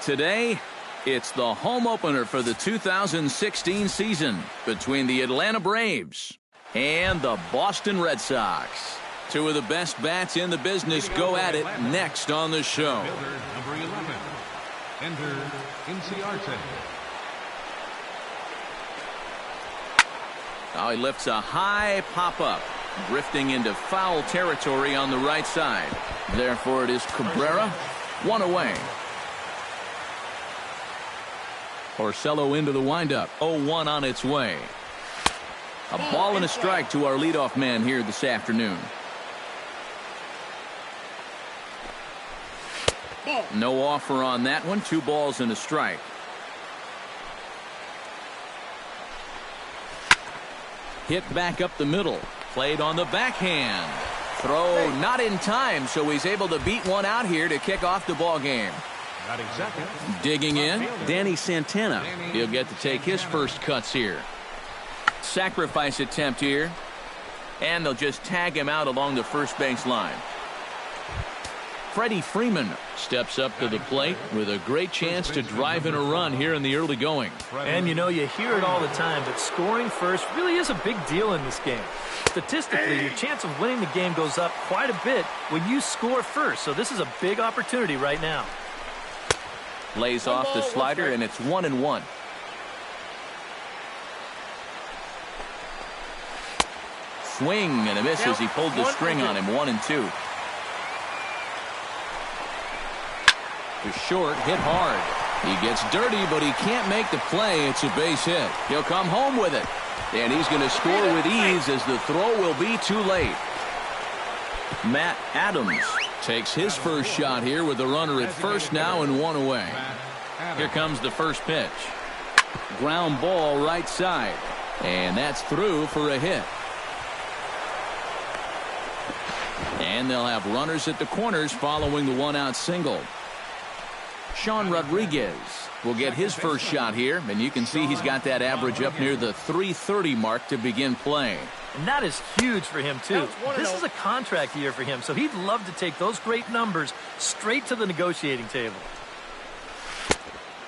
today, it's the home opener for the 2016 season between the Atlanta Braves and the Boston Red Sox. Two of the best bats in the business go at it next on the show. Number 11, Ender Inciarte. Now he lifts a high pop-up, drifting into foul territory on the right side. Therefore, it is Cabrera, one away. Porcello into the windup, 0-1 on its way. A ball and a strike to our leadoff man here this afternoon. No offer on that one. 2 balls and a strike. Hit back up the middle. Played on the backhand. Throw not in time, so he's able to beat one out here to kick off the ball game. Digging in, Danny Santana. He'll get to take his first cuts here. Sacrifice attempt here. And they'll just tag him out along the first base line. Freddie Freeman steps up to the plate with a great chance to drive in a run here in the early going. And you know, you hear it all the time, but scoring first really is a big deal in this game. Statistically, your chance of winning the game goes up quite a bit when you score first. So this is a big opportunity right now. Lays off the slider, and it's 1-1. Swing and a miss as he pulled the string on him. 1-2. To short, hit hard. He gets dirty, but he can't make the play. It's a base hit. He'll come home with it. And he's going to score with ease as the throw will be too late. Matt Adams takes his first shot here with the runner at first now and 1 away. Here comes the first pitch. Ground ball right side. And that's through for a hit. And they'll have runners at the corners following the 1-out single. Sean Rodriguez will get his first shot here, and you can see he's got that average up near the .330 mark to begin play. And that is huge for him, too. This is a contract year for him, so he'd love to take those great numbers straight to the negotiating table.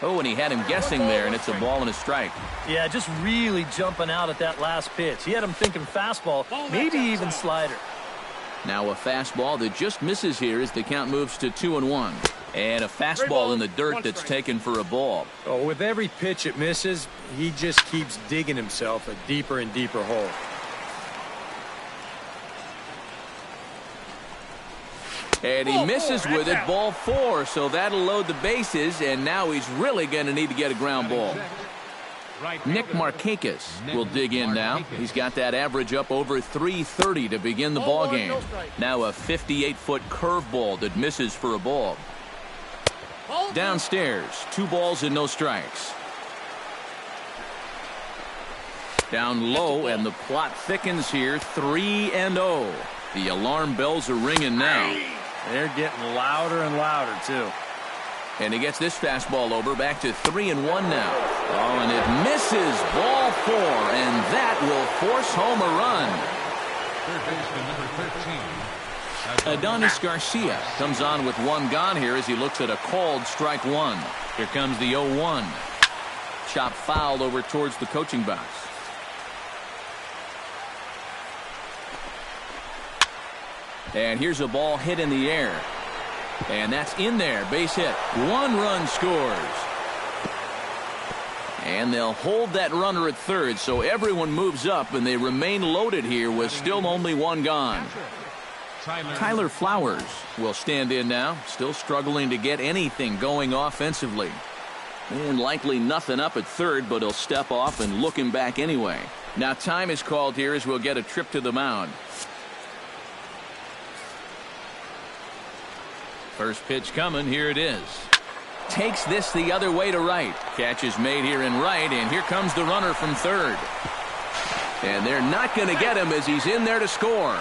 Oh, and he had him guessing there, and it's a ball and a strike. Yeah, just really jumping out at that last pitch. He had him thinking fastball, maybe even slider. Now a fastball that just misses here as the count moves to 2-1. And a fastball in the dirt that's taken for a ball. Oh, with every pitch it misses, he just keeps digging himself a deeper and deeper hole. And he misses with it, ball 4, so that'll load the bases, and now he's really going to need to get a ground ball. Nick Markakis will dig in now. He's got that average up over .330 to begin the ball game. Now a 58-foot curveball that misses for a ball. Downstairs, 2 balls and no strikes. Down low, and the plot thickens here, 3-0. The alarm bells are ringing now. They're getting louder and louder, too. And he gets this fastball over, back to 3-1 now. Oh, and it misses, ball 4, and that will force home a run. Third baseman number 13. Adonis Garcia comes on with 1 gone here as he looks at a called strike 1. Here comes the 0-1. Chop foul over towards the coaching box. And here's a ball hit in the air. And that's in there. Base hit. 1 run scores. And they'll hold that runner at third, so everyone moves up, and they remain loaded here with still only 1 gone. Tyler Flowers will stand in now, still struggling to get anything going offensively. And likely nothing up at third, but he'll step off and look him back anyway. Now time is called here as we'll get a trip to the mound. First pitch coming, here it is. Takes this the other way to right. Catch is made here in right, and here comes the runner from third. And they're not going to get him as he's in there to score.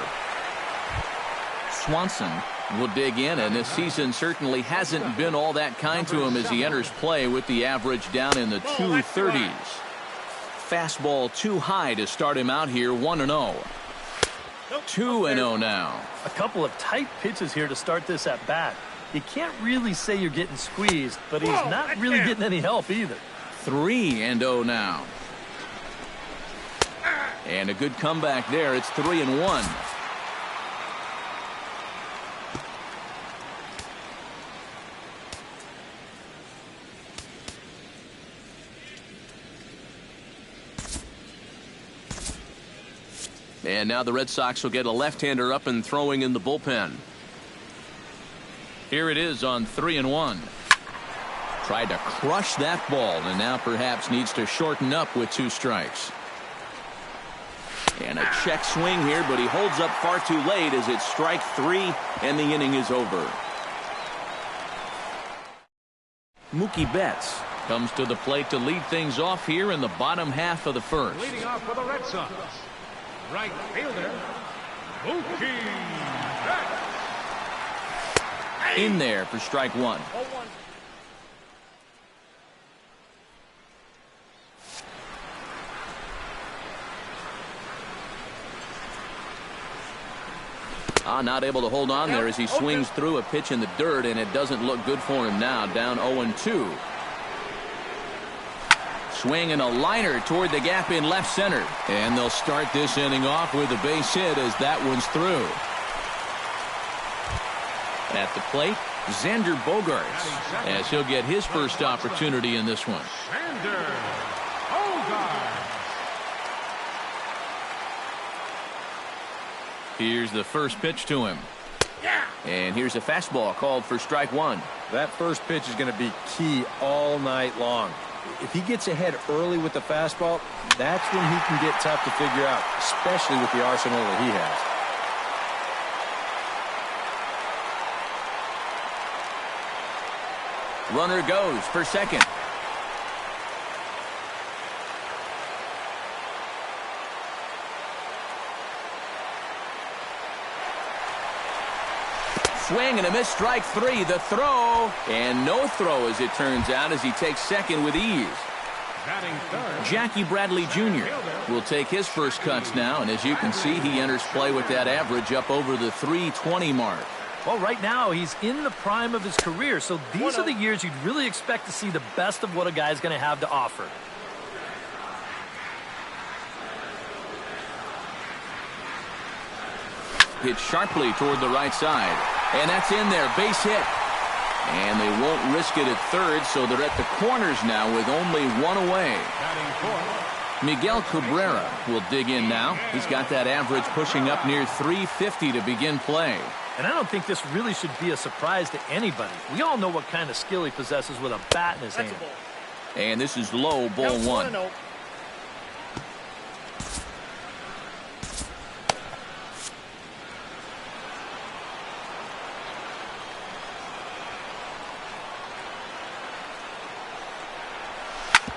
Swanson will dig in, and this season certainly hasn't been all that kind to him as he enters play with the average down in the 230s. Fastball too high to start him out here. 1-0. 2-0 now. A couple of tight pitches here to start this at bat. You can't really say you're getting squeezed, but he's not really getting any help either. 3-0 now. And a good comeback there. It's 3-1. And now the Red Sox will get a left-hander up and throwing in the bullpen. Here it is on 3-1. Tried to crush that ball and now perhaps needs to shorten up with 2 strikes. And a check swing here, but he holds up far too late as it's strike 3 and the inning is over. Mookie Betts comes to the plate to lead things off here in the bottom half of the first. Leading off for the Red Sox, right fielder, Mookie Betts. In there for strike 1. Not able to hold on there as he swings through a pitch in the dirt, and it doesn't look good for him now. Down 0-2. Swing and a liner toward the gap in left center. And they'll start this inning off with a base hit as that one's through. At the plate, Xander Bogaerts, as he'll get his first opportunity in this one. Xander Bogaerts. Here's the first pitch to him. And here's a fastball called for strike 1. That first pitch is going to be key all night long. If he gets ahead early with the fastball, that's when he can get tough to figure out, especially with the arsenal that he has. Runner goes for second. Swing and a miss, strike 3. The throw, and no throw as it turns out, as he takes second with ease. Jackie Bradley Jr. will take his first cuts now, and as you can see, he enters play with that average up over the 320 mark. Well, right now he's in the prime of his career, so these are the years you'd really expect to see the best of what a guy's going to have to offer. Hit sharply toward the right side, and that's in there, base hit. And they won't risk it at third, so they're at the corners now with only 1 away. Miguel Cabrera will dig in now. He's got that average pushing up near 350 to begin play. And I don't think this really should be a surprise to anybody. We all know what kind of skill he possesses with a bat in his hand. And this is low, ball 1.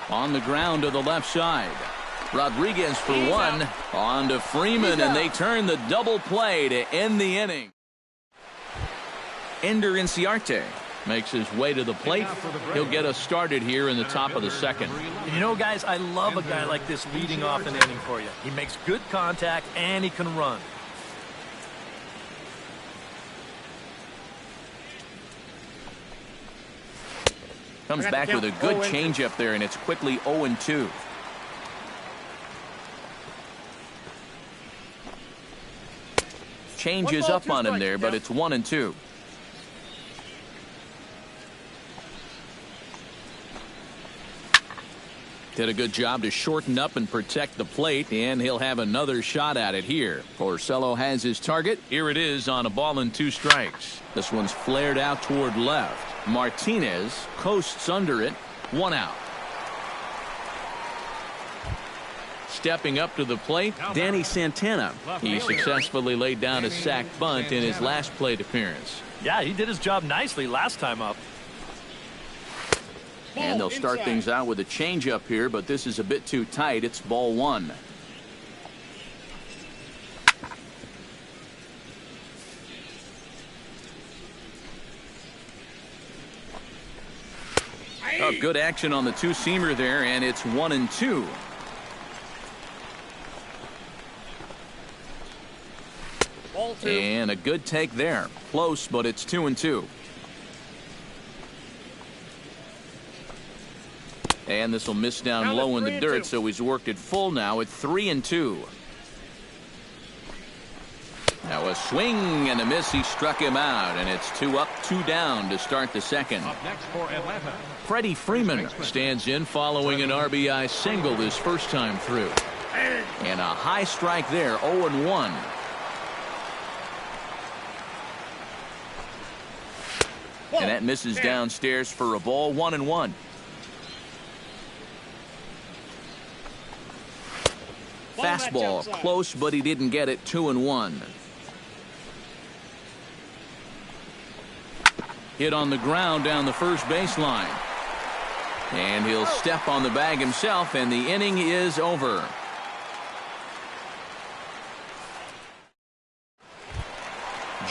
On the ground to the left side. Rodriguez for 1. On to Freeman, and they turn the double play to end the inning. Ender Inciarte makes his way to the plate. He'll get us started here in the top of the second. You know, guys, I love a guy like this leading off an inning for you. He makes good contact, and he can run. Comes back with a good changeup there, and it's quickly 0-2. Changes up on him there, but it's 1-2. Did a good job to shorten up and protect the plate, and he'll have another shot at it here. Porcello has his target. Here it is on a ball and 2 strikes. This one's flared out toward left. Martinez coasts under it. 1 out. Stepping up to the plate, Danny Santana. He successfully laid down a sac bunt in his last plate appearance. Yeah, he did his job nicely last time up. And they'll start things out with a changeup here, but this is a bit too tight. It's ball 1. Oh, good action on the two-seamer there, and it's 1-2. And a good take there. Close, but it's 2-2. And this will miss down low in the dirt, so he's worked it full now at 3-2. Now a swing and a miss. He struck him out, and it's 2 up, 2 down to start the second. Up next for Atlanta. Freddie Freeman stands in following an RBI single his first time through. And a high strike there, 0-1. And that misses downstairs for a ball, 1-1. Fastball close, but he didn't get it, 2-1. Hit on the ground down the first baseline. And he'll step on the bag himself, and the inning is over.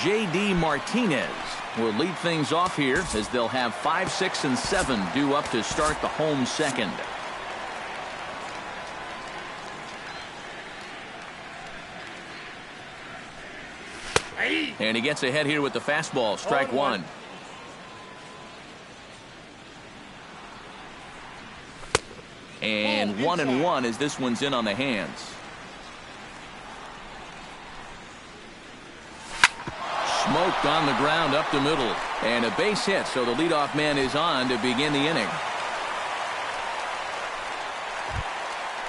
J.D. Martinez will lead things off here as they'll have 5, 6, and 7 due up to start the home second. And he gets ahead here with the fastball, strike 1. And 1-1 as this one's in on the hands. Smoked on the ground up the middle. And a base hit, so the leadoff man is on to begin the inning.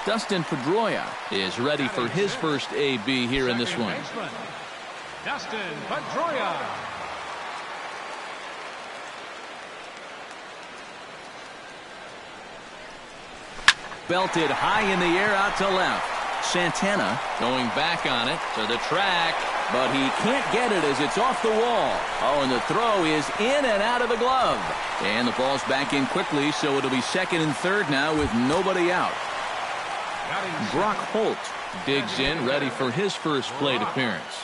Dustin Pedroia is ready for his first AB here in this one. Dustin Pedroia. Belted high in the air out to left. Santana going back on it to the track, but he can't get it as it's off the wall. Oh, and the throw is in and out of the glove. And the ball's back in quickly, so it'll be second and third now with nobody out. Brock Holt digs in, ready for his first plate appearance.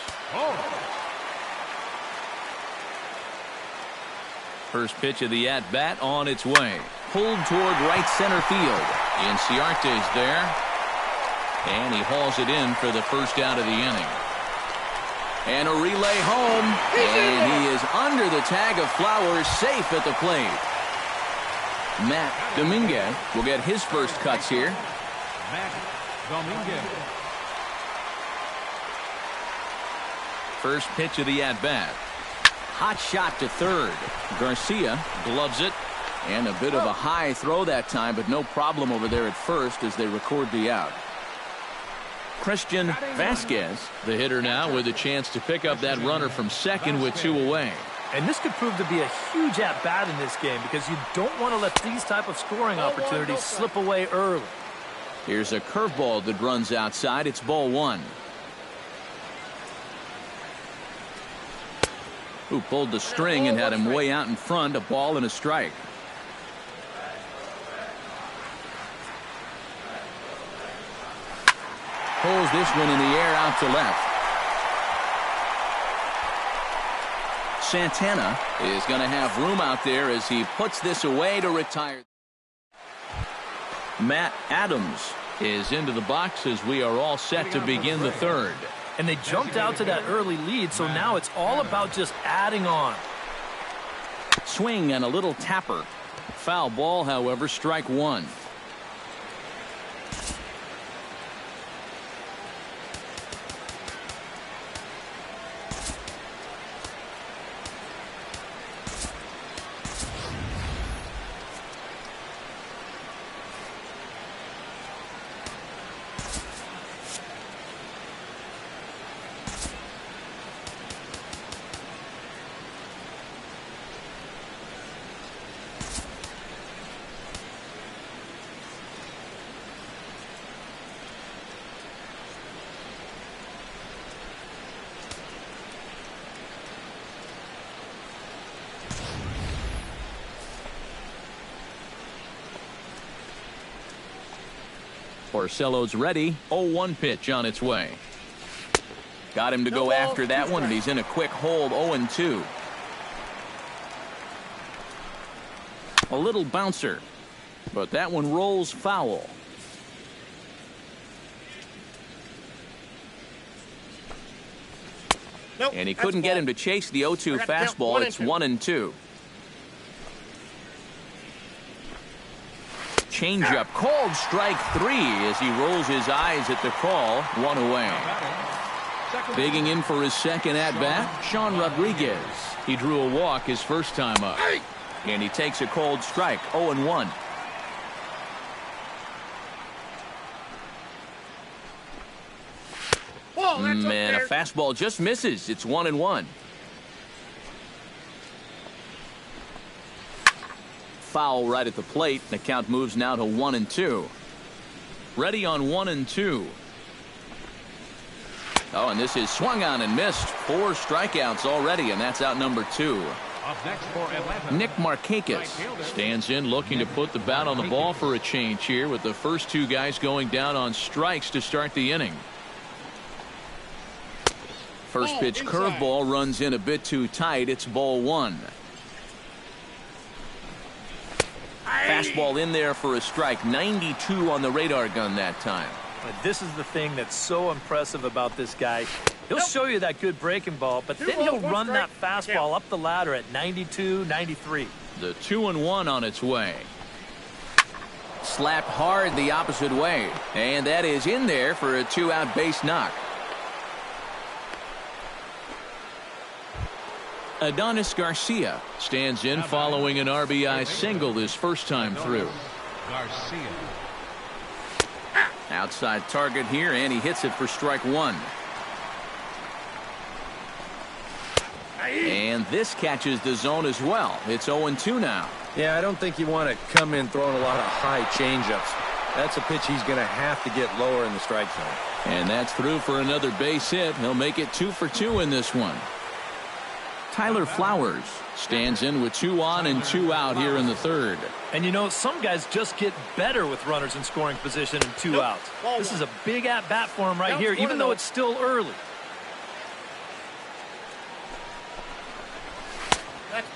First pitch of the at-bat on its way. Pulled toward right center field. Inciarte's there. And he hauls it in for the first out of the inning. And a relay home. And he is under the tag of Flowers, safe at the plate. Matt Dominguez will get his first cuts here. Matt Dominguez. First pitch of the at-bat. Hot shot to third. Garcia gloves it. And a bit of a high throw that time, but no problem over there at first as they record the out. Christian Vasquez, the hitter now, with a chance to pick up that runner from second with 2 away. And this could prove to be a huge at-bat in this game because you don't want to let these type of scoring opportunities slip away early. Here's a curveball that runs outside. It's ball 1. Who pulled the string and had him way out in front, a ball and a strike. Pulls this one in the air out to left. Santana is going to have room out there as he puts this away to retire. Matt Adams is into the box as we are all set to begin the third. And they jumped out to that early lead, so now it's all about just adding on. Swing and a little tapper. Foul ball, however, strike 1. Porcello's ready. 0-1 pitch on its way. Got him to go after that one, and he's in a quick hold. 0-2. A little bouncer, but that one rolls foul. And he couldn't get him to chase the 0-2 fastball. It's 1-2. changeup called strike 3 as he rolls his eyes at the call. 1 away. Digging in for his second at-bat, Sean Rodriguez. He drew a walk his first time up. And he takes a cold strike, 0-1. Man, a fastball just misses. It's 1-1. Foul right at the plate. The count moves now to 1-2. Ready on 1-2. Oh, and this is swung on and missed. 4 strikeouts already, and that's out number 2. Up next for Atlanta, Nick Markakis stands in looking to put the bat on the ball for a change here with the first 2 guys going down on strikes to start the inning. First pitch curveball runs in a bit too tight. It's ball 1. Fastball in there for a strike. 92 on the radar gun that time. But this is the thing that's so impressive about this guy. He'll show you that good breaking ball, but then he'll run that fastball up the ladder at 92, 93. The 2-1 on its way. Slapped hard the opposite way. And that is in there for a 2-out base knock. Adonis Garcia stands in following an RBI single his first time through. Garcia. Outside target here, and he hits it for strike 1. And this catches the zone as well. It's 0-2 now. Yeah, I don't think you want to come in throwing a lot of high changeups. That's a pitch he's going to have to get lower in the strike zone. And that's through for another base hit. He'll make it 2 for 2 in this one. Tyler Flowers stands in with 2 on and 2 out here in the third. And you know, some guys just get better with runners in scoring position and 2 outs. This is a big at-bat for him right here, even though it's still early.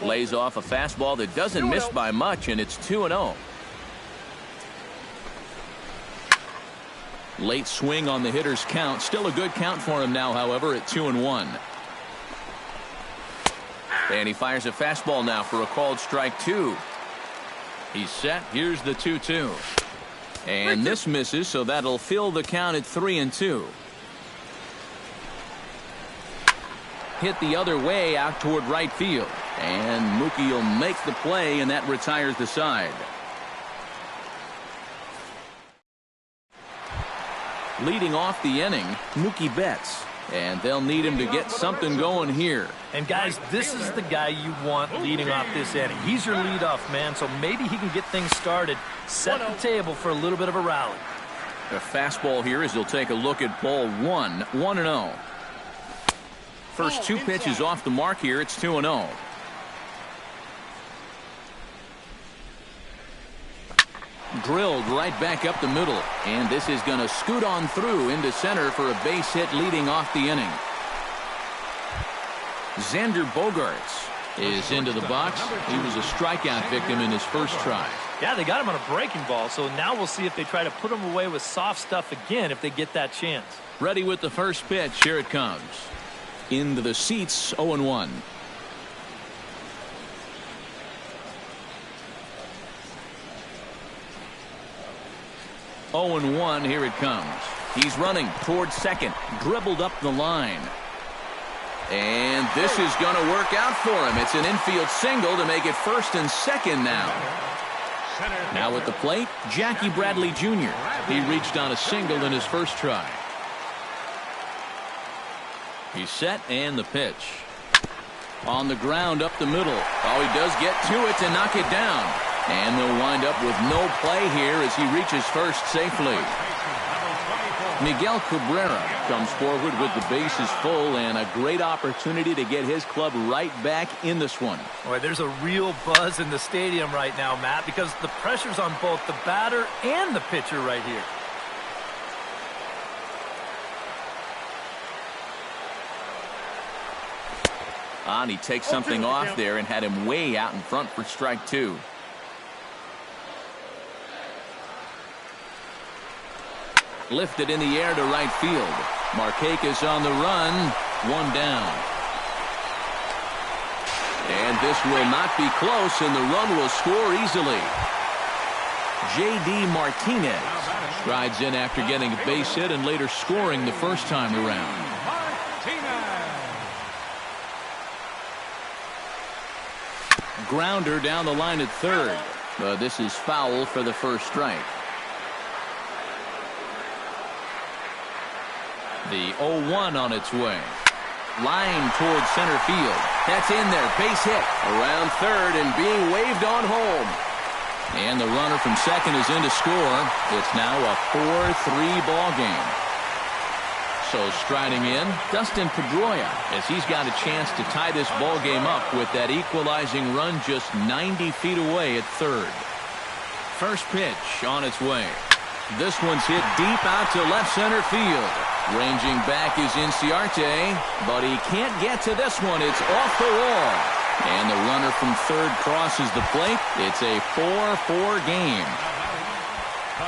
Lays off a fastball that doesn't miss by much, and it's 2-0. Late swing on the hitter's count. Still a good count for him now, however, at 2-1. And he fires a fastball now for a called strike 2. He's set. Here's the 2-2. And this misses, so that'll fill the count at 3-2. Hit the other way out toward right field. And Mookie will make the play, and that retires the side. Leading off the inning, Mookie Betts. And they'll need him to get something going here. And guys, this is the guy you want leading off this inning. He's your leadoff man, so maybe he can get things started, set the table for a little bit of a rally. The fastball here as he'll take a look at ball 1, 1-0. First 2 pitches off the mark here. It's 2-0. Drilled right back up the middle, and this is going to scoot on through into center for a base hit leading off the inning. Xander Bogaerts is into the box. He was a strikeout victim in his first try. Yeah, they got him on a breaking ball, so now we'll see if they try to put him away with soft stuff again if they get that chance. Ready with the first pitch. Here it comes. Into the seats, 0-1. Here it comes. He's running towards second. Dribbled up the line. And this is going to work out for him. It's an infield single to make it first and second now. Now at the plate, Jackie Bradley Jr. He reached on a single in his first try. He's set, and the pitch. On the ground up the middle. Oh, he does get to it to knock it down. And they'll wind up with no play here as he reaches first safely. Miguel Cabrera comes forward with the bases full and a great opportunity to get his club right back in this one. Boy, there's a real buzz in the stadium right now, Matt, because the pressure's on both the batter and the pitcher right here. And he takes something off there and had him way out in front for strike 2. Lifted in the air to right field. Markakis on the run. 1 down. And this will not be close, and the run will score easily. J.D. Martinez strides in after getting a base hit and later scoring the first time around. Grounder down the line at third, but this is foul for the first strike. The 0-1 on its way. Line towards center field. That's in there. Base hit around third and being waved on home. And the runner from second is in to score. It's now a 4-3 ball game. So striding in, Dustin Pedroia, as he's got a chance to tie this ball game up with that equalizing run just 90 feet away at third. First pitch on its way. This one's hit deep out to left center field. Ranging back is Inciarte, but he can't get to this one. It's off the wall. And the runner from third crosses the plate. It's a 4-4 game.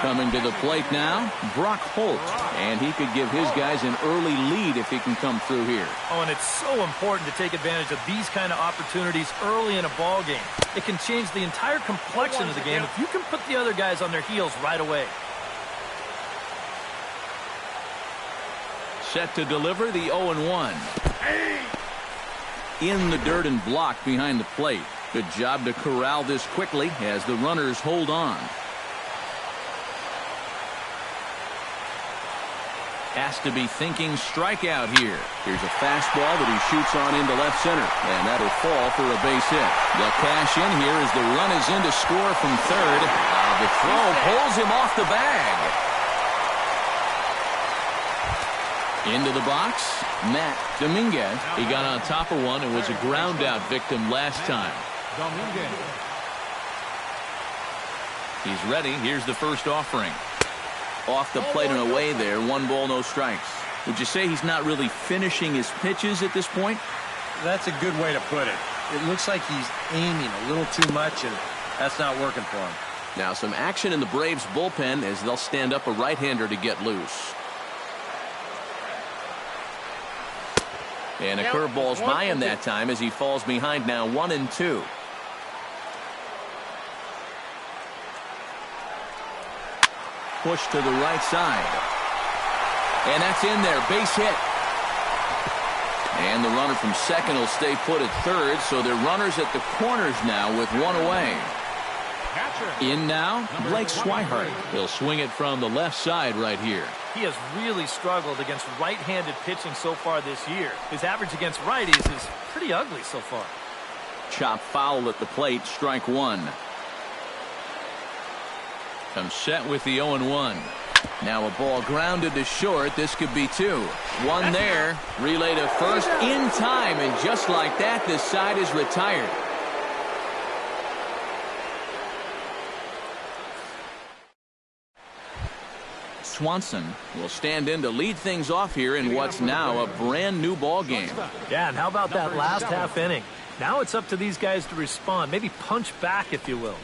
Coming to the plate now, Brock Holt. And he could give his guys an early lead if he can come through here. Oh, and it's so important to take advantage of these kind of opportunities early in a ball game. It can change the entire complexion of the game if you can put the other guys on their heels right away. Set to deliver the 0-1. In the dirt and blocked behind the plate. Good job to corral this quickly as the runners hold on. Has to be thinking strikeout here. Here's a fastball that he shoots on into left center, and that'll fall for a base hit. They'll cash in here as the run is in to score from third. The throw pulls him off the bag. Into the box, Matt Dominguez. He got on top of one and was a ground out victim last time. He's ready. Here's the first offering. Off the plate and away there. 1 ball, no strikes. Would you say he's not really finishing his pitches at this point? That's a good way to put it. It looks like he's aiming a little too much, and that's not working for him. Now some action in the Braves bullpen as they'll stand up a right-hander to get loose. And a curveball's by him that time as he falls behind now 1-2. Push to the right side. And that's in there. Base hit. And the runner from second will stay put at third, so they're runners at the corners now with one away. In now, Blake Swihart. He'll swing it from the left side right here. He has really struggled against right-handed pitching so far this year. His average against righties is pretty ugly so far. Chop foul at the plate, strike one. Comes set with the 0-1. Now a ball grounded to short. This could be two. One there. Relay to first in time, and just like that, this side is retired. Swanson will stand in to lead things off here in what's now a brand new ball game. Yeah, and how about that last half inning? Now it's up to these guys to respond, maybe punch back if you will.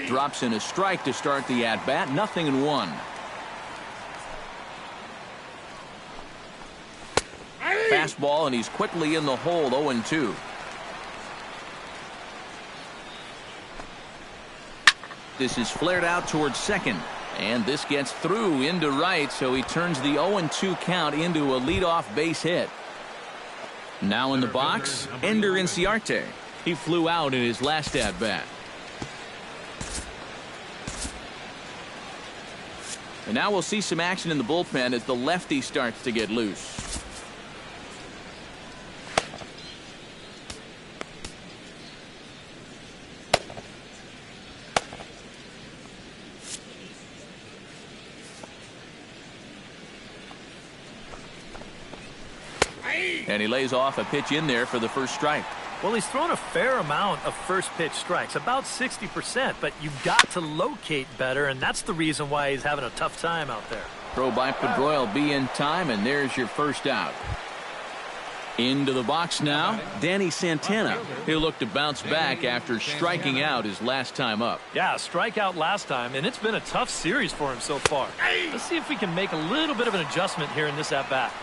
Drops in a strike to start the at-bat. 0-1. Fastball, and he's quickly in the hole. 0-2. This is flared out towards second. And this gets through into right, so he turns the 0-2 count into a leadoff base hit. Now in the box, Ender Inciarte. He flew out in his last at-bat. And now we'll see some action in the bullpen as the lefty starts to get loose. And he lays off a pitch in there for the first strike. Well, he's thrown a fair amount of first pitch strikes, about 60%, but you've got to locate better, and that's the reason why he's having a tough time out there. Throw by Pedroia will be in time, and there's your first out. Into the box now, Danny Santana. He'll look to bounce back after striking out his last time up. Yeah, strikeout last time, and it's been a tough series for him so far. Let's see if we can make a little bit of an adjustment here in this at-bat.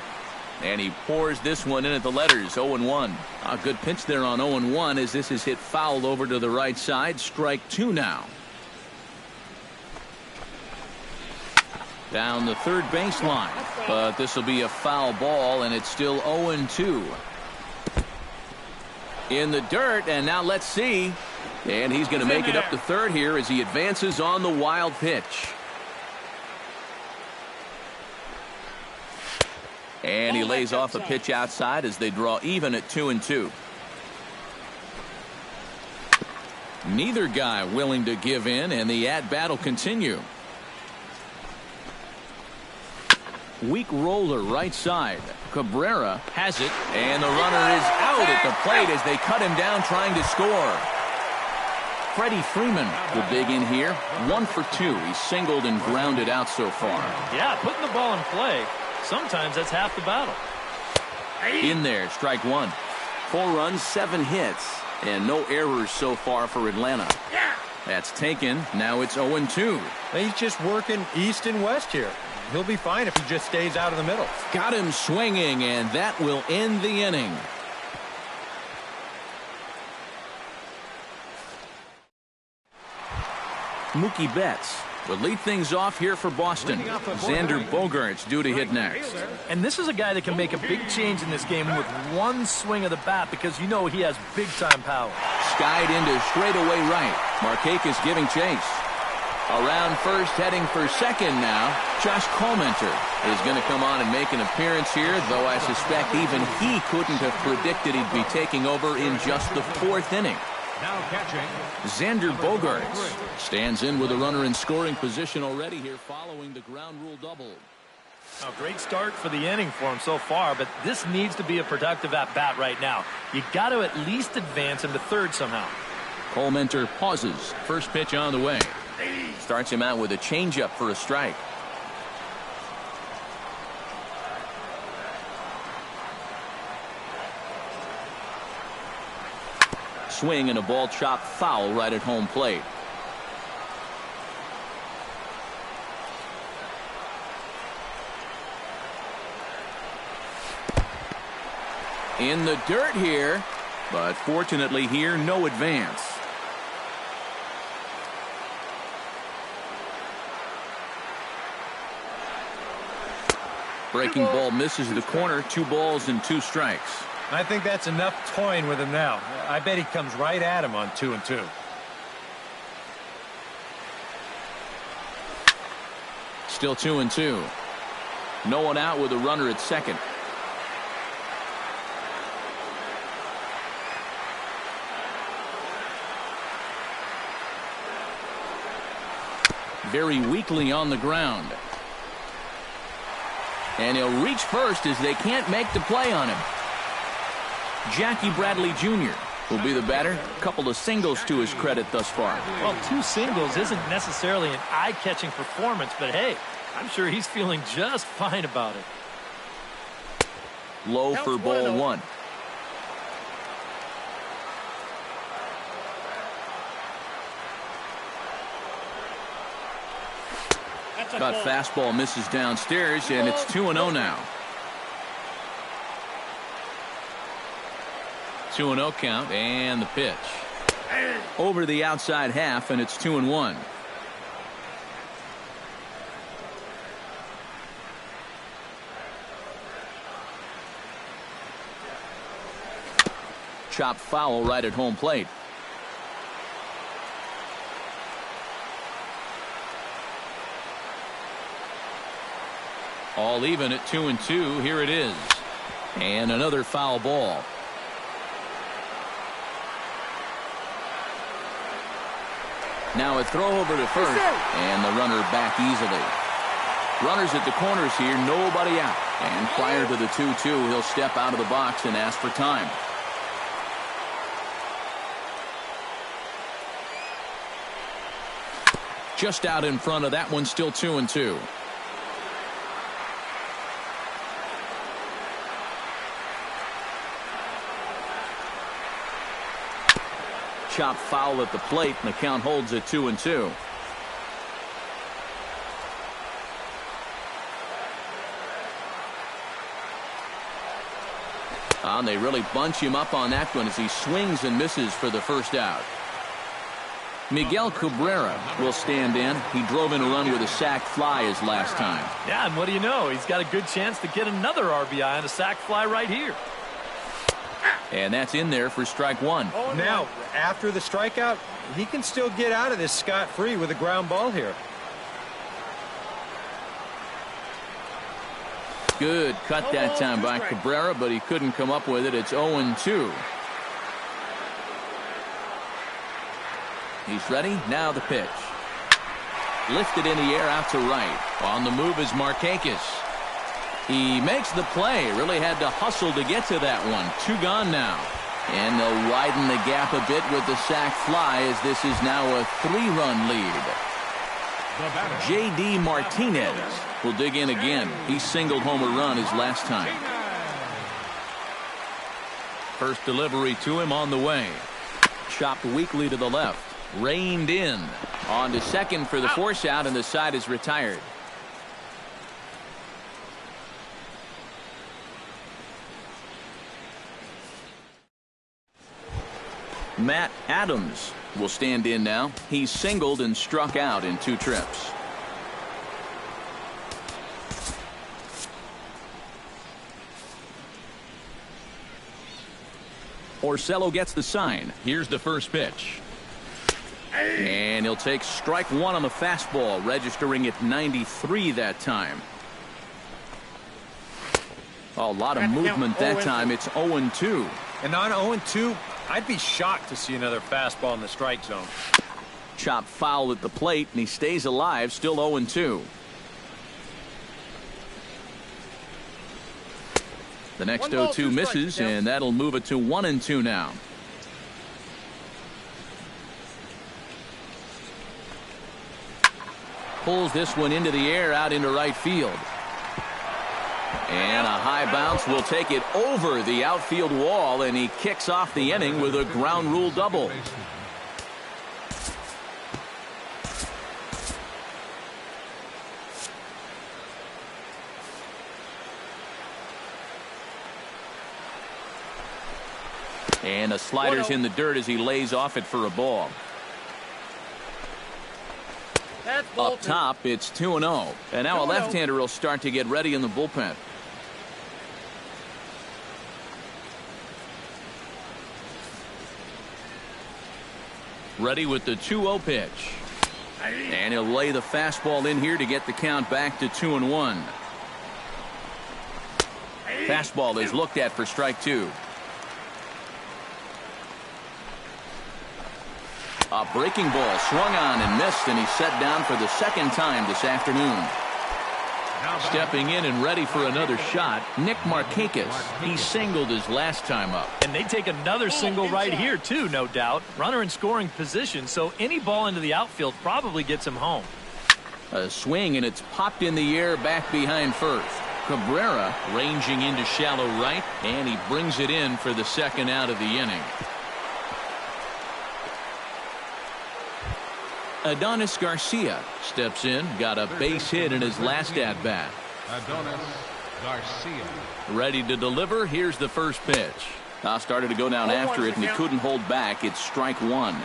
And he pours this one in at the letters, 0-1. A good pitch there on 0-1 as this is hit fouled over to the right side. Strike two now. Down the third baseline. But this will be a foul ball, and it's still 0-2. In the dirt, and now let's see. And he's going to make it up to third here as he advances on the wild pitch. And he lays off a pitch outside as they draw even at 2-2. Neither guy willing to give in, and the at-bat will continue. Weak roller right side. Cabrera has it, and the runner is out at the plate as they cut him down trying to score. Freddie Freeman will dig in here. 1 for 2. He's singled and grounded out so far. Yeah, putting the ball in play. Sometimes that's half the battle. In there, strike one. 4 runs, 7 hits, and no errors so far for Atlanta. That's taken. Now it's 0-2. He's just working east and west here. He'll be fine if he just stays out of the middle. Got him swinging, and that will end the inning. Mookie Betts will lead things off here for Boston. Xander Bogaerts due to hit next. And this is a guy that can make a big change in this game with one swing of the bat because you know he has big-time power. Skied into straightaway right. Markakis giving chase. Around first, heading for second now. Josh Comenter is going to come on and make an appearance here, though I suspect even he couldn't have predicted he'd be taking over in just the 4th inning. Now catching. Xander Bogaerts stands in with a runner in scoring position already here following the ground rule double. A great start for the inning for him so far, but this needs to be a productive at-bat right now. You got to at least advance him to third somehow. Comenter pauses. First pitch on the way. Starts him out with a changeup for a strike. Swing and a ball chopped foul right at home plate. In the dirt here, but fortunately here, no advance. Breaking ball misses the corner. 2 balls and 2 strikes. I think that's enough toying with him now. I bet he comes right at him on 2-2. Still 2-2. No one out with a runner at second. Very weakly on the ground. And he'll reach first as they can't make the play on him. Jackie Bradley Jr. will be the batter. A couple of singles to his credit thus far. Well, 2 singles isn't necessarily an eye-catching performance, but hey, I'm sure he's feeling just fine about it. Low for ball 1. Got fastball misses downstairs, and it's 2-0 now. 2-0 count, and the pitch. Over the outside half, and it's 2-1. Chopped foul right at home plate. All even at 2-2. Here it is. And another foul ball. Now a throw over to first, and the runner back easily. Runners at the corners here, nobody out. And prior to the 2-2, he'll step out of the box and ask for time. Just out in front of that one, still 2-2. Chop foul at the plate, and the count holds at 2-2. And they really bunch him up on that one as he swings and misses for the first out. Miguel Cabrera will stand in. He drove in a run with a sac fly his last time. Yeah, and what do you know? He's got a good chance to get another RBI on a sac fly right here. And that's in there for strike one. Now, after the strikeout, he can still get out of this scot-free with a ground ball here. Good cut that time by Cabrera, but he couldn't come up with it. It's 0-2. He's ready. Now the pitch. Lifted in the air out to right. On the move is Markakis. He makes the play. Really had to hustle to get to that one. 2 gone now. And they'll widen the gap a bit with the sac fly as this is now a 3-run lead. J.D. Martinez will dig in again. He singled home a run his last time. First delivery to him on the way. Chopped weakly to the left. Reined in. On to second for the force out, and the side is retired. Matt Adams will stand in now. He's singled and struck out in 2 trips. Orsello gets the sign. Here's the first pitch. And he'll take strike one on the fastball, registering at 93 that time. Oh, a lot of movement that time. It's 0-2. And on 0-2, I'd be shocked to see another fastball in the strike zone. Chop foul at the plate, and he stays alive, still 0-2. The next 0-2 misses, and that'll move it to 1-2 now. Pulls this one into the air out into right field. And a high bounce will take it over the outfield wall, and he kicks off the inning with a ground rule double. And a slider's in the dirt as he lays off it for a ball. Up top, it's 2-0. And now a left-hander will start to get ready in the bullpen. Ready with the 2-0 pitch. And he'll lay the fastball in here to get the count back to 2-1. Fastball is looked at for strike 2. A breaking ball swung on and missed, and he's set down for the second time this afternoon. Stepping in and ready for another shot, Nick Markakis. He singled his last time up. And they take another single right here, too, no doubt. Runner in scoring position, so any ball into the outfield probably gets him home. A swing, and it's popped in the air back behind first. Cabrera ranging into shallow right, and he brings it in for the second out of the inning. Adonis Garcia steps in, got a base hit in his last at-bat. Adonis Garcia. Ready to deliver. Here's the first pitch. Started to go down after it, and he couldn't hold back. It's strike 1.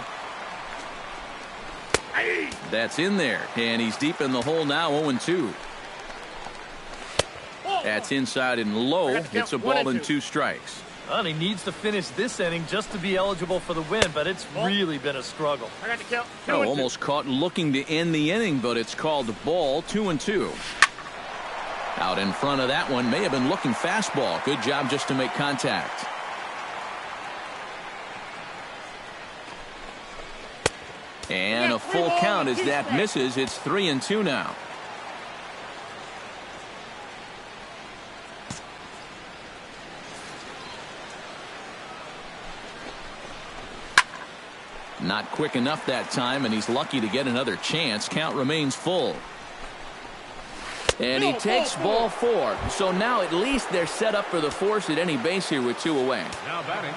That's in there, and he's deep in the hole now, 0-2. That's inside and low. It's a ball and 2 strikes. Well, he needs to finish this inning just to be eligible for the win, but it's really been a struggle. I got to count. Almost caught looking to end the inning, but it's called the ball. 2-2. Out in front of that one, may have been looking fastball. Good job just to make contact. And a full count as that misses. It's 3-2 now. Not quick enough that time, and he's lucky to get another chance. Count remains full. And he takes ball 4. So now at least they're set up for the force at any base here with 2 away. Now batting.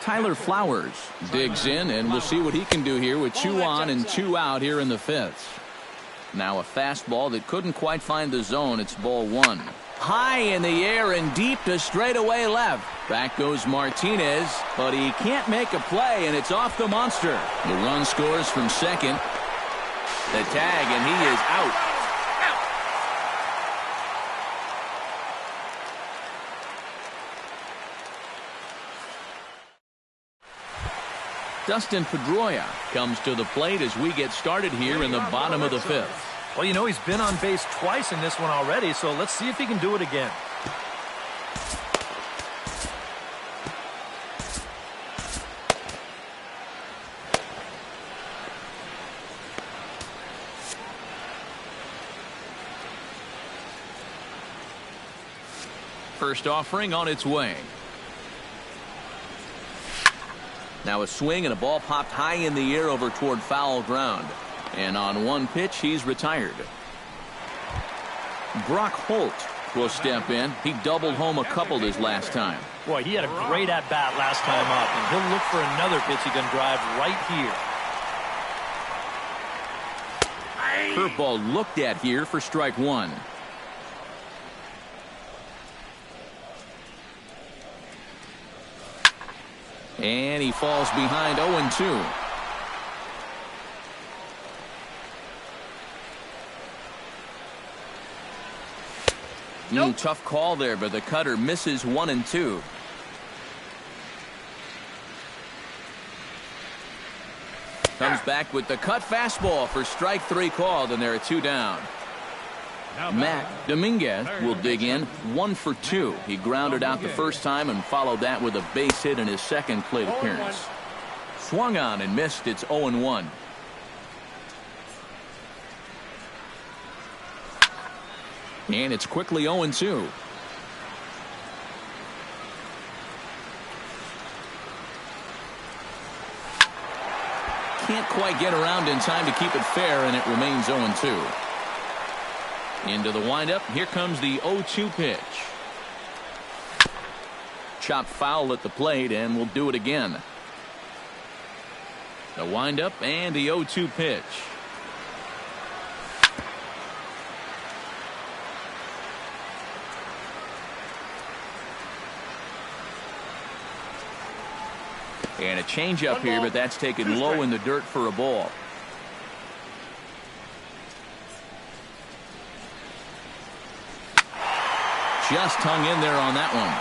Tyler Flowers digs in, and we'll see what he can do here with 2 on and 2 out here in the 5th. Now a fastball that couldn't quite find the zone. It's ball 1. High in the air and deep to straightaway left. Back goes Martinez, but he can't make a play, and it's off the monster. The run scores from second. The tag, and he is out. Dustin Pedroia comes to the plate as we get started here in the bottom of the fifth. Well, you know, he's been on base twice in this one already, so let's see if he can do it again. First offering on its way. Now a swing and a ball popped high in the air over toward foul ground. And on one pitch, he's retired. Brock Holt will step in. He doubled home a couple his last time. Boy, he had a great at-bat last time up, and he'll look for another pitch he can drive right here. Curveball looked at here for strike one. And he falls behind 0-2. Nope. Tough call there, but the cutter misses 1-2. Comes back with the cut fastball for strike three called, and there are two down. Matt Dominguez will dig in, 1 for 2. He grounded out the first time and followed that with a base hit in his second plate appearance. Swung on and missed. It's 0-1. And it's quickly 0-2. Can't quite get around in time to keep it fair, and it remains 0-2. Into the windup. Here comes the 0-2 pitch. Chopped foul at the plate, and we'll do it again. The windup and the 0-2 pitch. And a changeup here, but that's taken low in the dirt for a ball. Just hung in there on that one.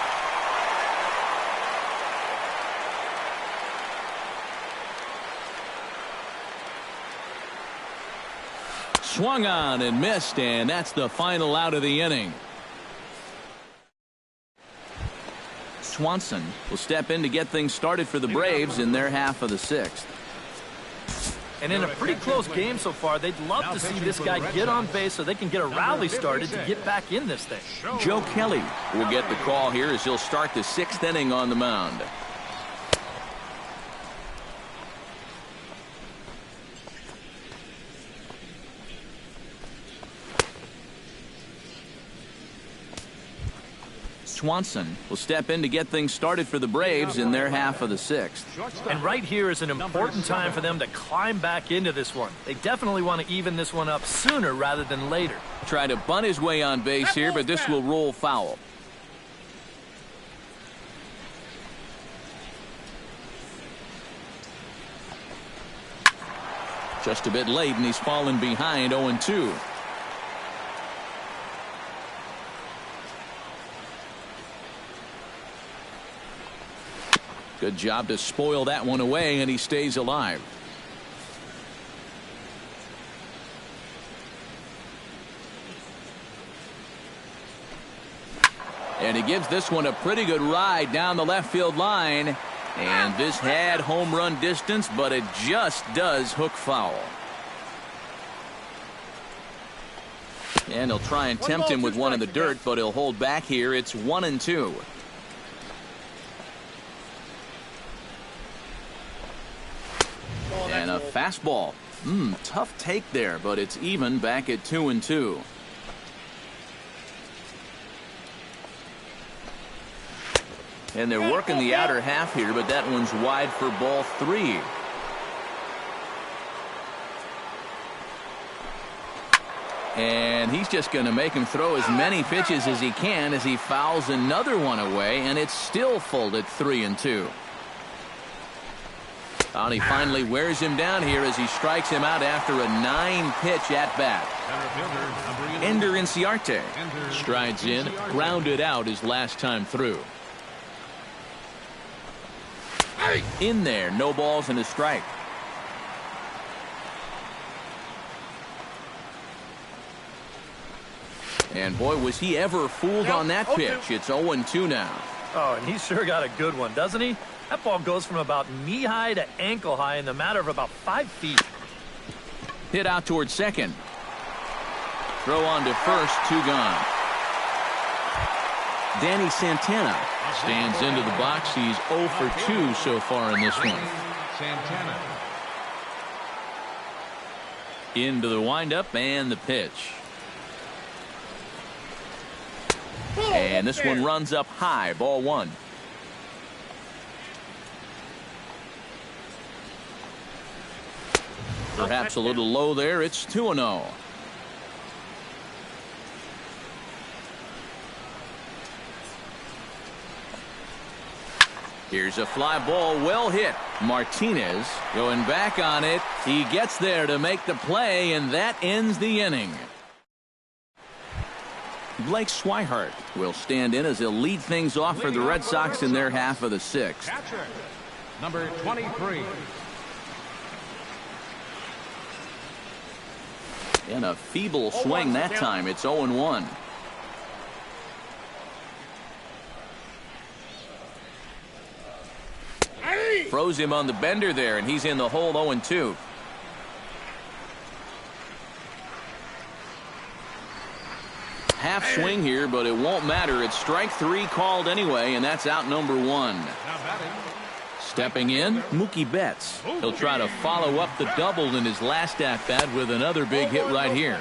Swung on and missed, and that's the final out of the inning. Swanson will step in to get things started for the Braves in their half of the sixth. And in a pretty close game so far, they'd love to see this guy get on base so they can get a rally started to get back in this thing. Joe Kelly will get the call here as he'll start the sixth inning on the mound. Swanson will step in to get things started for the Braves in their half of the sixth. And right here is an important time for them to climb back into this one. They definitely want to even this one up sooner rather than later. Try to bunt his way on base here, but this will roll foul. Just a bit late, and he's fallen behind 0-2. Good job to spoil that one away, and he stays alive. And he gives this one a pretty good ride down the left field line. And this had home run distance, but it just does hook foul. And he'll try and tempt him with one in the dirt, but he'll hold back here. It's 1-2. And a fastball. Tough take there, but it's even back at 2-2. And they're working the outer half here, but that one's wide for ball 3. And he's just going to make him throw as many pitches as he can as he fouls another one away, and it's still folded 3-2. And he finally wears him down here as he strikes him out after a 9-pitch at-bat. Ender Inciarte strides in, grounded out his last time through. In there, no balls and a strike. And boy, was he ever fooled on that pitch. It's 0-2 now. Oh, and he's sure got a good one, doesn't he? That ball goes from about knee-high to ankle-high in the matter of about 5 feet. Hit out towards second. Throw on to first, 2 gone. Danny Santana stands into the box. He's 0 for 2 so far in this one. Santana. Into the windup and the pitch. And this one runs up high, ball 1. Perhaps a little low there. It's 2-0. Here's a fly ball, well hit. Martinez going back on it. He gets there to make the play, and that ends the inning. Blake Swihart will stand in as he'll lead things off for the Red Sox in their half of the 6th. Catcher, number 23. And a feeble swing that time. It's 0-1. Throws him on the bender there, and he's in the hole 0-2. Half swing here, but it won't matter. It's strike 3 called anyway, and that's out number 1. Now batting. Stepping in, Mookie Betts. He'll try to follow up the double in his last at-bat with another big hit right here.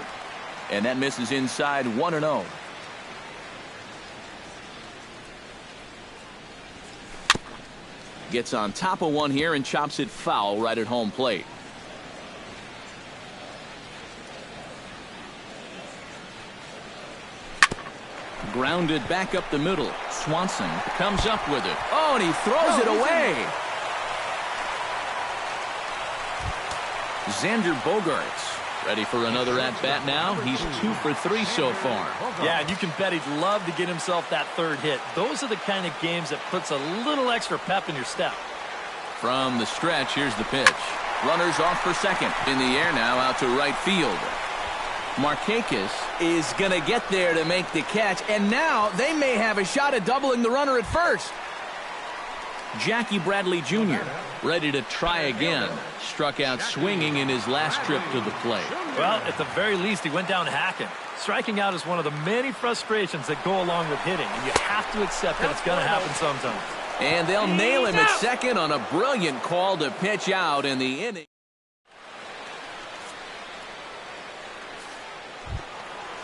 And that misses inside 1-0. Gets on top of one here and chops it foul right at home plate. Grounded back up the middle. Swanson comes up with it. Oh, and he throws it away. Xander Bogaerts ready for another at-bat now. He's 2 for 3 so far. Yeah, and you can bet he'd love to get himself that 3rd hit. Those are the kind of games that puts a little extra pep in your step. From the stretch, here's the pitch. Runners off for second. In the air now, out to right field. Markakis is going to get there to make the catch, and now they may have a shot at doubling the runner at first. Jackie Bradley Jr. ready to try again. Struck out swinging in his last trip to the plate. Well, at the very least, he went down hacking. Striking out is one of the many frustrations that go along with hitting, and you have to accept that it's going to happen sometimes. And they'll nail him at second on a brilliant call to pitch out in the inning.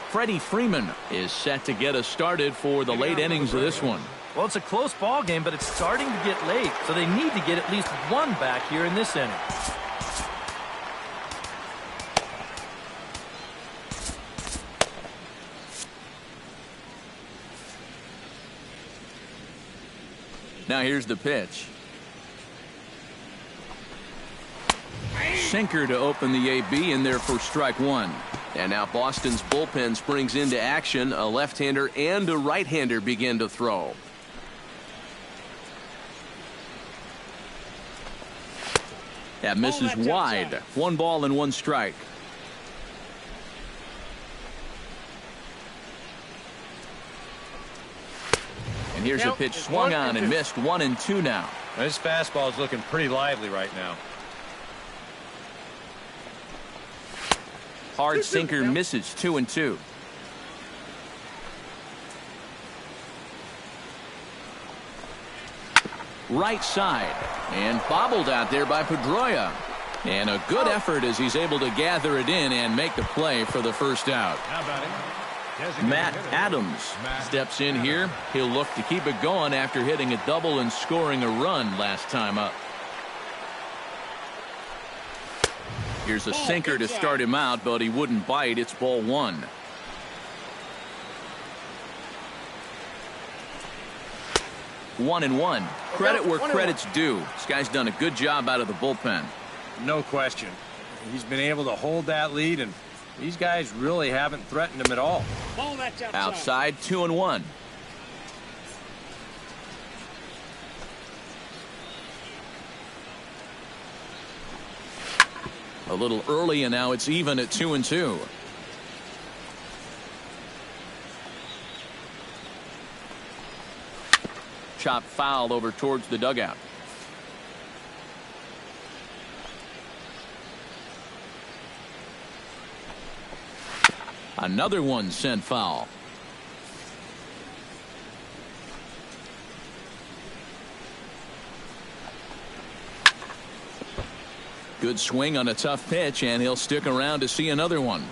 Freddie Freeman is set to get us started for the late innings of this one. Well, it's a close ball game, but it's starting to get late, so they need to get at least one back here in this inning. Now here's the pitch. Sinker to open the AB in there for strike 1. And now Boston's bullpen springs into action. A left-hander and a right-hander begin to throw. That misses wide. 1 ball and 1 strike. And here's a pitch swung on and missed. 1-2 now. This fastball is looking pretty lively right now. Hard sinker misses. 2-2. Right side, and bobbled out there by Pedroia. And a good effort as he's able to gather it in and make the play for the first out. Matt Adams steps in here. He'll look to keep it going after hitting a double and scoring a run last time up. Here's a sinker to start him out, but he wouldn't bite. It's ball 1. 1-1. Credit where credit's due. This guy's done a good job out of the bullpen. No question. He's been able to hold that lead, and these guys really haven't threatened him at all. Ball that's Outside, 2-1. A little early, and now it's even at 2-2. Chop foul over towards the dugout. Another one sent foul. Good swing on a tough pitch, and he'll stick around to see another one.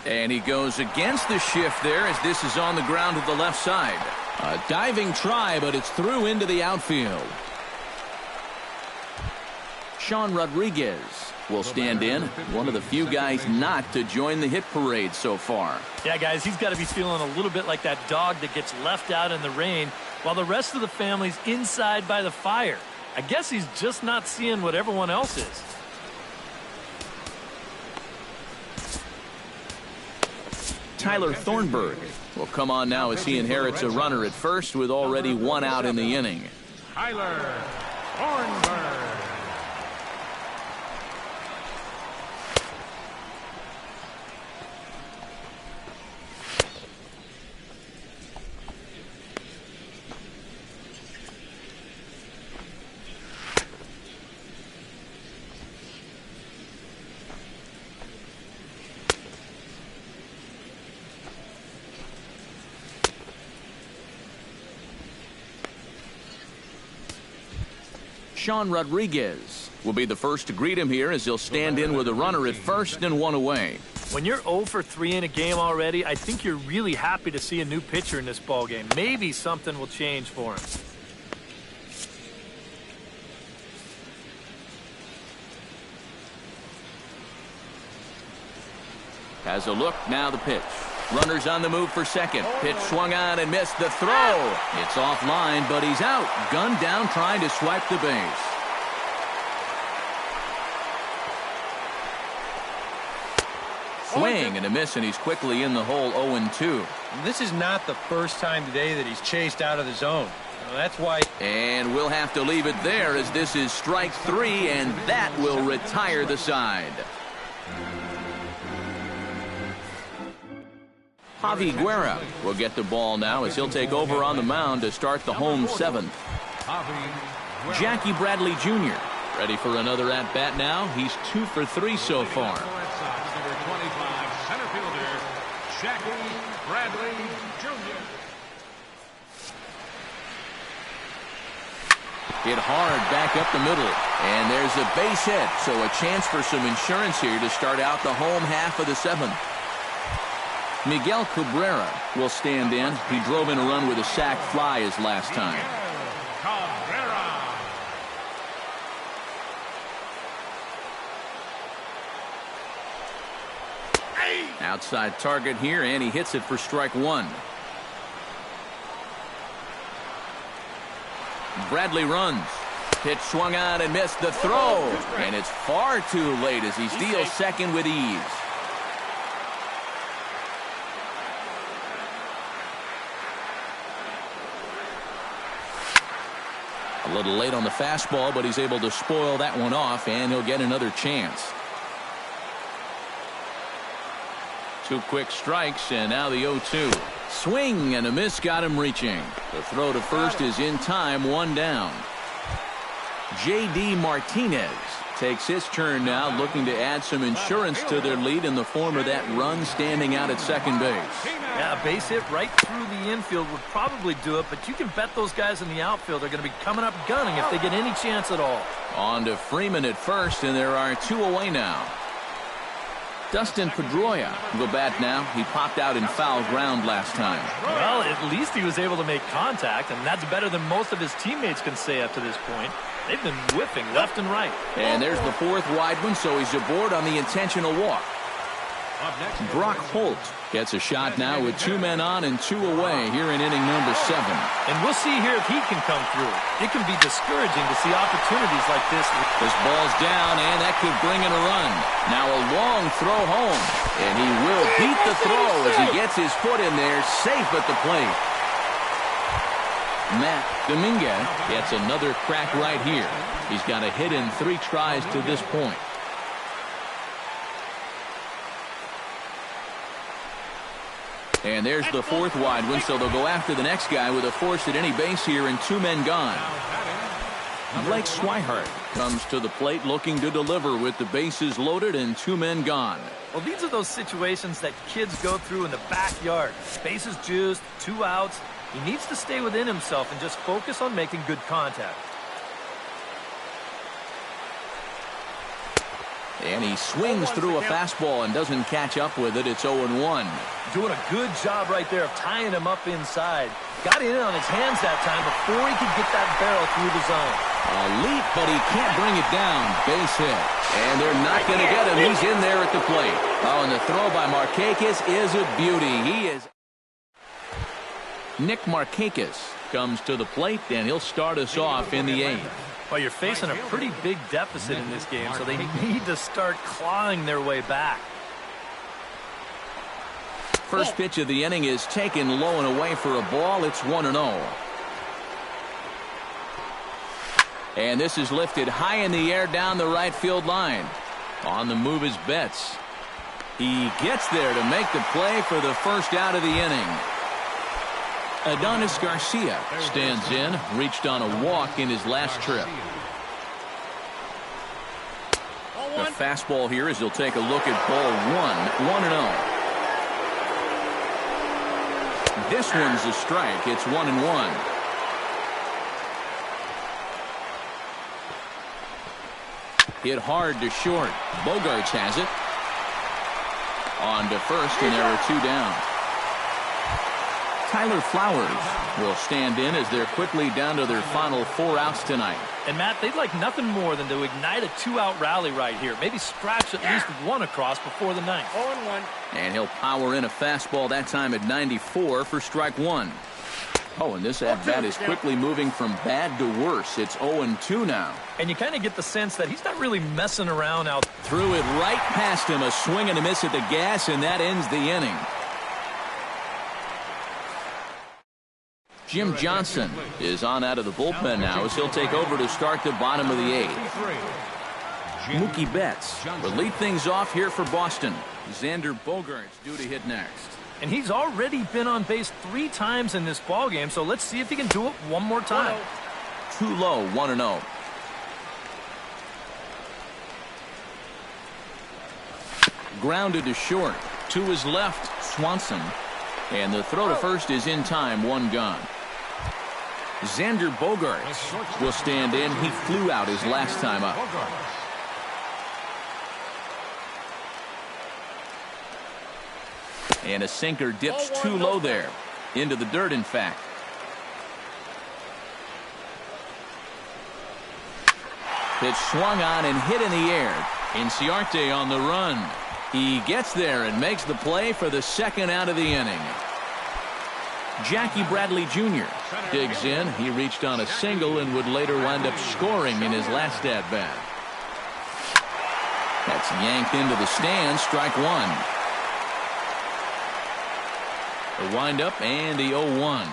And he goes against the shift there as this is on the ground to the left side. A diving try, but it's through into the outfield. Sean Rodriguez will stand in. One of the few guys not to join the hit parade so far. Yeah, guys, he's got to be feeling a little bit like that dog that gets left out in the rain while the rest of the family's inside by the fire. I guess he's just not seeing what everyone else is. Tyler Thornburg will come on now as he inherits a runner at first with already one out in the inning. Tyler Thornburg. Sean Rodriguez will be the first to greet him here as he'll stand in with a runner at first and one away. When you're 0 for 3 in a game already, I think you're really happy to see a new pitcher in this ballgame. Maybe something will change for him. Has a look, now the pitch. Runners on the move for second. Pitch swung on and missed the throw. It's offline, but he's out. Gunned down trying to swipe the base. Swing and a miss, and he's quickly in the hole 0-2. This is not the first time today that he's chased out of the zone. That's why. And we'll have to leave it there as this is strike 3, and that will retire the side. Javi Guerra will get the ball now as he'll take over on the mound to start the home 7th. Jackie Bradley Jr. ready for another at-bat now. He's 2 for 3 so far. Number 25, center fielder, Jackie Bradley Jr. Hit hard back up the middle. And there's a base hit, so a chance for some insurance here to start out the home half of the 7th. Miguel Cabrera will stand in. He drove in a run with a sac fly his last time. Cabrera. Outside target here, and he hits it for strike 1. Bradley runs. Pitch swung on and missed the throw. And it's far too late as he steals second with ease. A little late on the fastball, but he's able to spoil that one off, and he'll get another chance. 2 quick strikes, and now the 0-2. Swing and a miss got him reaching. The throw to first is in time, 1 down. J.D. Martinez takes his turn now, looking to add some insurance to their lead in the form of that run standing out at second base. Yeah, a base hit right through the infield would probably do it, but you can bet those guys in the outfield are going to be coming up gunning if they get any chance at all. On to Freeman at first, and there are 2 away now. Dustin Pedroia will bat now. He popped out in foul ground last time. Well, at least he was able to make contact, and that's better than most of his teammates can say up to this point. They've been whiffing left and right. And there's the fourth wide one, so he's aboard on the intentional walk. Brock Holt gets a shot now with 2 men on and 2 away here in inning number 7. And we'll see here if he can come through. It can be discouraging to see opportunities like this. This ball's down, and that could bring in a run. Now a long throw home, and he will beat the throw as he gets his foot in there, safe at the plate. Matt Dominguez gets another crack right here. He's got a hit in 3 tries to this point. And there's the fourth wide one, so they'll go after the next guy with a force at any base here and 2 men gone. Blake Swihart comes to the plate looking to deliver with the bases loaded and 2 men gone. Well, these are those situations that kids go through in the backyard. Bases juiced, 2 outs. He needs to stay within himself and just focus on making good contact. And he swings through a fastball and doesn't catch up with it. It's 0-1. Doing a good job right there of tying him up inside. Got in on his hands that time before he could get that barrel through the zone. A leap, but he can't bring it down. Base hit. And they're not going to get him. He's in there at the plate. Oh, and the throw by Markakis is a beauty. He is. Nick Markakis comes to the plate, and he'll start us off in the 8th. Well, you're facing a pretty big deficit in this game, so they need to start clawing their way back. First pitch of the inning is taken low and away for a ball. It's 1-0. And this is lifted high in the air down the right field line. On the move is Betts. He gets there to make the play for the first out of the inning. Adonis Garcia stands in, reached on a walk in his last trip. The fastball here as he'll take a look at ball 1, 1-0. This one's a strike. It's 1-1. Hit hard to short. Bogarts has it. On to first, and there are 2 down. Tyler Flowers will stand in as they're quickly down to their final 4 outs tonight. And, Matt, they'd like nothing more than to ignite a 2-out rally right here. Maybe scratch at least 1 across before the 9th. 0-1. And he'll power in a fastball that time at 94 for strike 1. Oh, and this at-bat is quickly moving from bad to worse. It's 0-2 now. And you kind of get the sense that he's not really messing around out. Threw it right past him. A swing and a miss at the gas, and that ends the inning. Jim Johnson is on out of the bullpen now as he'll take over to start the bottom of the 8th. Mookie Betts will lead things off here for Boston. Xander Bogaerts due to hit next. And he's already been on base 3 times in this ballgame, so let's see if he can do it one more time. Too low, 1-0. Grounded to short. To his left, Swanson. And the throw to first is in time, 1 gone. Xander Bogaerts will stand in. He flew out his last time up. And a sinker dips too low there. Into the dirt, in fact. Pitch swung on and hit in the air. Inciarte on the run. He gets there and makes the play for the 2nd out of the inning. Jackie Bradley Jr. digs in. He reached on a single and would later wind up scoring in his last at-bat. That's yanked into the stands. Strike 1. The windup and the 0-1.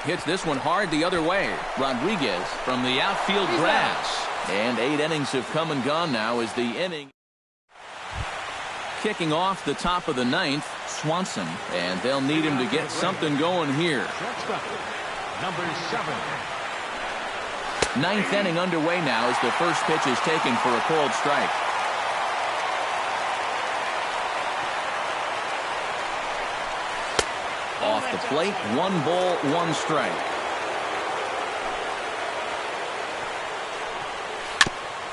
Hits this one hard the other way. Rodriguez from the outfield grass. And 8 innings have come and gone now as the inning. Kicking off the top of the 9th, Swanson. And they'll need him to get something going here. Number 7. 9th inning underway now as the first pitch is taken for a called strike. Off the plate, 1 ball, 1 strike.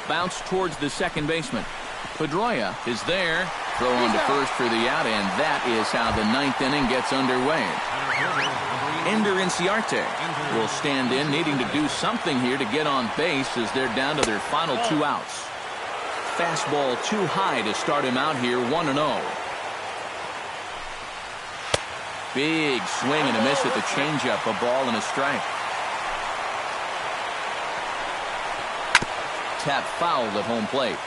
Bounce towards the second baseman. Pedroia is there. Throw on to first for the out, and that is how the 9th inning gets underway. Ender Inciarte will stand in, needing to do something here to get on base as they're down to their final 2 outs. Fastball too high to start him out here, 1-0. Big swing and a miss at the changeup, a ball and a strike. Tap fouled at home plate.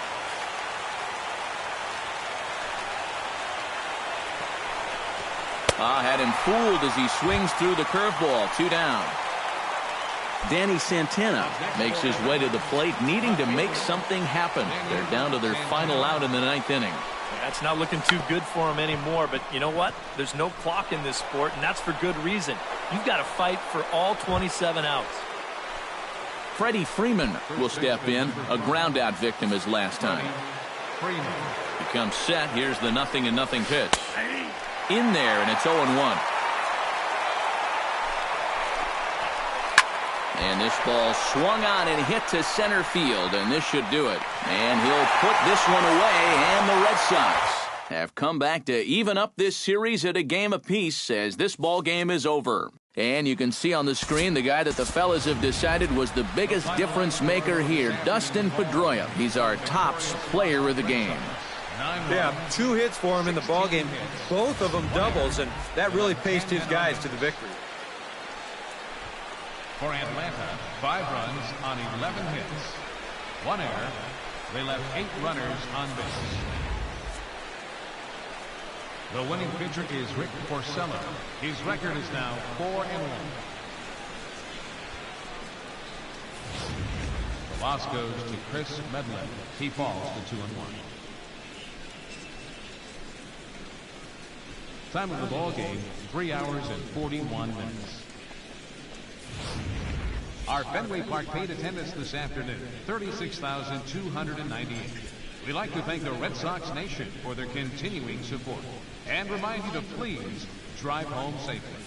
Had him fooled as he swings through the curveball. 2 down. Danny Santana makes his way to the plate, needing to make something happen. They're down to their final out in the 9th inning. That's not looking too good for him anymore, but you know what? There's no clock in this sport, and that's for good reason. You've got to fight for all 27 outs. Freddie Freeman will step in, a ground-out victim his last time. He comes set. Here's the 0-0 pitch. In there, and it's 0-1. And this ball swung on and hit to center field, and this should do it. And he'll put this one away, and the Red Sox have come back to even up this series at a game apiece as this ball game is over. And you can see on the screen the guy that the fellas have decided was the biggest difference maker here, Dustin Pedroia. He's our tops player of the game. Yeah, 2 hits for him in the ballgame, both of them doubles, and that really paced his guys to the victory. For Atlanta, 5 runs on 11 hits. 1 error. They left 8 runners on base. The winning pitcher is Rick Porcello. His record is now 4-1. The loss goes to Chris Medlin. He falls to 2-1. Time of the ball game, 3 hours and 41 minutes. Our Fenway Park paid attendance this afternoon, 36,298. We'd like to thank the Red Sox Nation for their continuing support and remind you to please drive home safely.